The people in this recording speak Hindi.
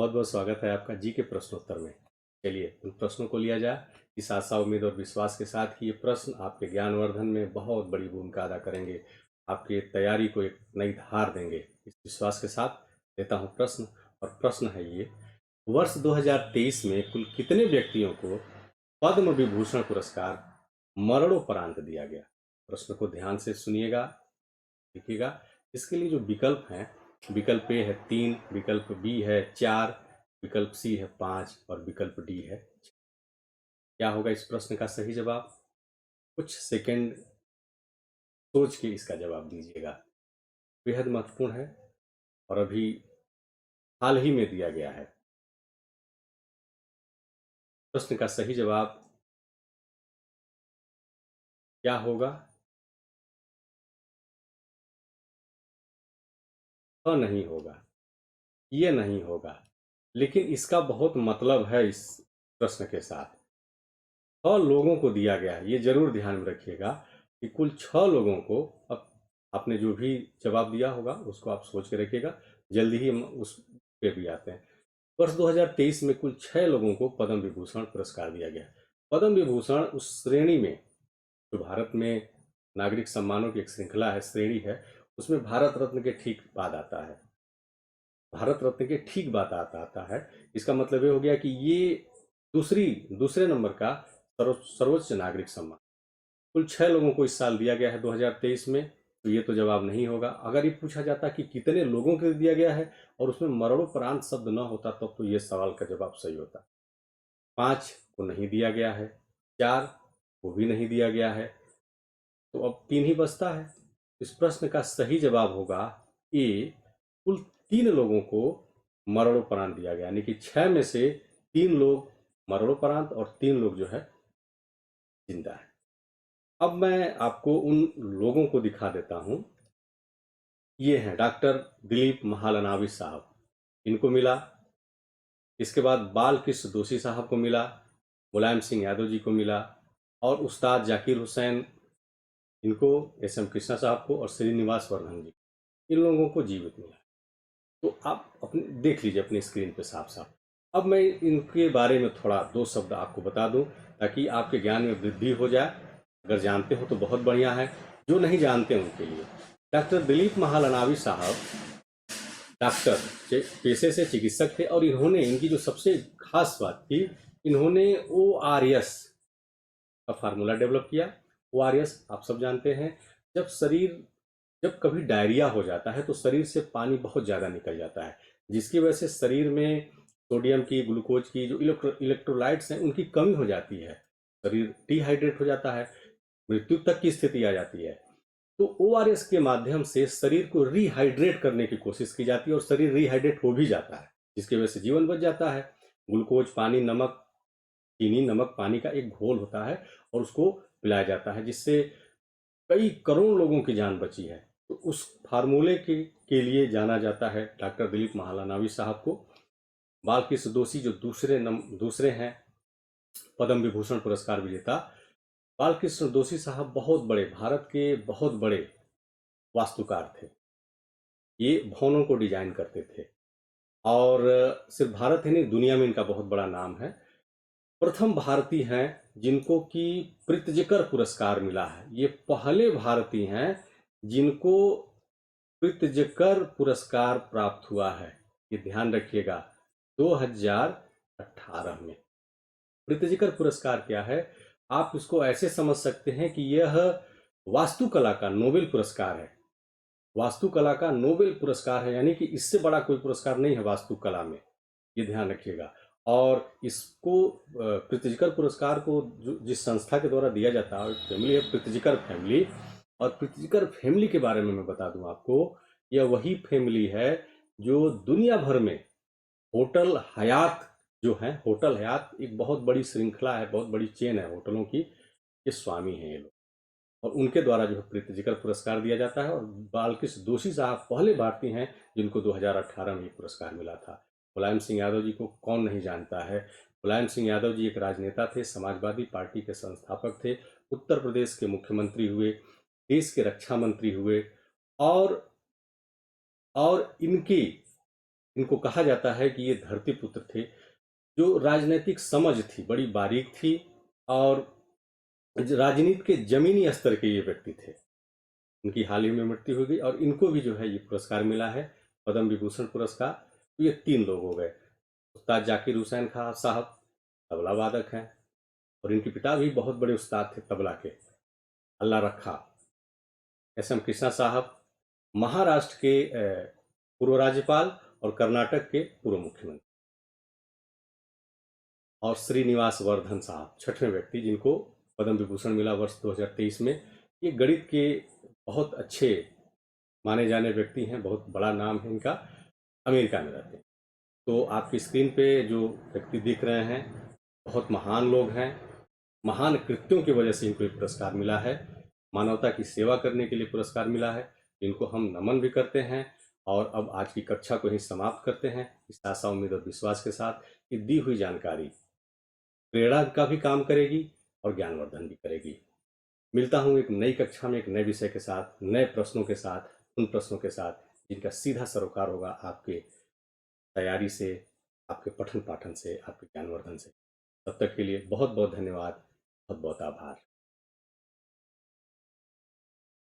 बहुत बहुत स्वागत है आपका जी के प्रश्नोत्तर में। चलिए उन प्रश्नों को लिया जाए। इस आशा उम्मीद और विश्वास के साथ कि ये प्रश्न आपके ज्ञानवर्धन में बहुत बड़ी भूमिका अदा करेंगे, आपकी तैयारी को एक नई धार देंगे। इस विश्वास के साथ देता हूँ प्रश्न। और प्रश्न है ये: वर्ष 2023 में कुल कितने व्यक्तियों को पद्म विभूषण पुरस्कार मरणोपरांत दिया गया? प्रश्न को ध्यान से सुनिएगा, लिखिएगा। इसके लिए जो विकल्प हैं, विकल्प ए है 3, विकल्प बी है 4, विकल्प सी है 5 और विकल्प डी है 6। क्या होगा इस प्रश्न का सही जवाब? कुछ सेकंड सोच के इसका जवाब दीजिएगा। बेहद महत्वपूर्ण है और अभी हाल ही में दिया गया है। प्रश्न का सही जवाब क्या होगा? नहीं होगा, ये नहीं होगा। लेकिन इसका बहुत मतलब है इस प्रश्न के साथ। 6 लोगों को दिया गया है, ये जरूर ध्यान में रखिएगा कि कुल 6 लोगों को। अब आपने जो भी जवाब दिया होगा उसको आप सोच के रखिएगा, जल्दी ही हम उस पे भी आते हैं। वर्ष 2023 में कुल 6 लोगों को पद्म विभूषण पुरस्कार दिया गया। पद्म विभूषण उस श्रेणी में, जो भारत में नागरिक सम्मानों की एक श्रृंखला है, श्रेणी है, उसमें भारत रत्न के ठीक बाद आता है। भारत रत्न के ठीक बाद आता है। इसका मतलब ये हो गया कि ये दूसरे नंबर का सर्वोच्च नागरिक सम्मान कुल 6 लोगों को इस साल दिया गया है 2023 में। तो ये तो जवाब नहीं होगा। अगर ये पूछा जाता कि कितने लोगों को दिया गया है और उसमें मरणोपरांत शब्द न होता तब तो ये सवाल का जवाब सही होता। 5 को नहीं दिया गया है, 4 को भी नहीं दिया गया है, तो अब 3 ही बचता है। इस प्रश्न का सही जवाब होगा ए, कुल 3 लोगों को मरणोपरांत दिया गया, यानी कि 6 में से 3 लोग मरणोपरांत और 3 लोग जो है जिंदा है। अब मैं आपको उन लोगों को दिखा देता हूं। ये हैं डॉक्टर दिलीप महालनाविस साहब, इनको मिला। इसके बाद बाल कृष्ण दोषी साहब को मिला, मुलायम सिंह यादव जी को मिला, और उस्ताद जाकिर हुसैन, इनको एस एम कृष्णा साहब को, और श्रीनिवास वर्धन जी, इन लोगों को जीवित मिला। तो आप अपने देख लीजिए अपनी स्क्रीन पे साफ साफ। अब मैं इनके बारे में थोड़ा 2 शब्द आपको बता दूं ताकि आपके ज्ञान में वृद्धि हो जाए। अगर जानते हो तो बहुत बढ़िया है, जो नहीं जानते उनके लिए। डॉक्टर दिलीप महालनावी साहब डॉक्टर पेशे से चिकित्सक थे, और इन्होंने, इनकी जो सबसे खास बात थी, इन्होंने ORS का फार्मूला डेवलप किया। ORS आप सब जानते हैं, जब कभी डायरिया हो जाता है तो शरीर से पानी बहुत ज़्यादा निकल जाता है, जिसकी वजह से शरीर में सोडियम की, ग्लूकोज की जो इलेक्ट्रोलाइट्स हैं उनकी कमी हो जाती है, शरीर डिहाइड्रेट हो जाता है, मृत्यु तक की स्थिति आ जाती है। तो ORS के माध्यम से शरीर को रिहाइड्रेट करने की कोशिश की जाती है और शरीर रिहाइड्रेट हो भी जाता है, जिसकी वजह से जीवन बच जाता है। ग्लूकोज, पानी, नमक, चीनी, नमक, पानी का एक घोल होता है और उसको पिलाया जाता है, जिससे कई करोड़ लोगों की जान बची है। तो उस फार्मूले के लिए जाना जाता है डॉक्टर दिलीप महालनावी साहब को। बालकृष्ण दोषी जो दूसरे हैं पद्म विभूषण पुरस्कार विजेता, बालकृष्ण दोषी साहब बहुत बड़े, भारत के बहुत बड़े वास्तुकार थे। ये भवनों को डिजाइन करते थे और सिर्फ भारत ही नहीं, दुनिया में इनका बहुत बड़ा नाम है। प्रथम भारतीय हैं जिनको कि प्रित्जकर पुरस्कार मिला है। ये पहले भारतीय हैं जिनको प्रित्जकर पुरस्कार प्राप्त हुआ है। ये ध्यान रखिएगा, 2018 में। प्रित्जकर पुरस्कार क्या है? आप इसको ऐसे समझ सकते हैं कि यह वास्तुकला का नोबेल पुरस्कार है। वास्तुकला का नोबेल पुरस्कार है, यानी कि इससे बड़ा कोई पुरस्कार नहीं है वास्तुकला में, ये ध्यान रखिएगा। और इसको प्रित्जकर पुरस्कार को जिस संस्था के द्वारा दिया जाता है, फैमिली है प्रित्जकर फैमिली। और प्रित्जकर फैमिली के बारे में मैं बता दूं आपको, यह वही फैमिली है जो दुनिया भर में होटल हयात जो है, होटल हयात एक बहुत बड़ी श्रृंखला है, बहुत बड़ी चेन है होटलों की, ये स्वामी हैं ये लोग। और उनके द्वारा जो है प्रित्जकर पुरस्कार दिया जाता है। और बालकृष्ण दोषी साहब पहले भारतीय हैं जिनको 2018 में ये पुरस्कार मिला था। मुलायम सिंह यादव जी को कौन नहीं जानता है? मुलायम सिंह यादव जी एक राजनेता थे, समाजवादी पार्टी के संस्थापक थे, उत्तर प्रदेश के मुख्यमंत्री हुए, देश के रक्षा मंत्री हुए, और इनकी इनको कहा जाता है कि ये धरती पुत्र थे, जो राजनीतिक समझ थी, बड़ी बारीक थी और राजनीति के जमीनी स्तर के ये व्यक्ति थे। इनकी हाल ही में मृत्यु हो गई और इनको भी जो है ये पुरस्कार मिला है, पद्म विभूषण पुरस्कार। तो ये 3 लोग हो गए। उस्ताद जाकिर हुसैन खां साहब तबला वादक हैं और इनके पिता भी बहुत बड़े उस्ताद थे तबला के, अल्लाह रखा। एस एम कृष्णा साहब महाराष्ट्र के पूर्व राज्यपाल और कर्नाटक के पूर्व मुख्यमंत्री। और श्रीनिवास वर्धन साहब 6वें व्यक्ति जिनको पद्म विभूषण मिला वर्ष 2023 में। ये गणित के बहुत अच्छे माने जाने व्यक्ति हैं, बहुत बड़ा नाम है इनका, अमेरिका में रहते हैं। तो आपकी स्क्रीन पे जो व्यक्ति दिख रहे हैं बहुत महान लोग हैं, महान कृत्यों की वजह से इनको ये पुरस्कार मिला है, मानवता की सेवा करने के लिए पुरस्कार मिला है, इनको हम नमन भी करते हैं। और अब आज की कक्षा को ही समाप्त करते हैं इस आशा उम्मीद और विश्वास के साथ कि दी हुई जानकारी प्रेरणा का भी काम करेगी और ज्ञानवर्धन भी करेगी। मिलता हूँ एक नई कक्षा में एक नए विषय के साथ, नए प्रश्नों के साथ, उन प्रश्नों के साथ जिनका सीधा सरोकार होगा आपके तैयारी से, आपके पठन पाठन से, आपके ज्ञानवर्धन से। तब तक के लिए बहुत बहुत धन्यवाद, बहुत बहुत आभार।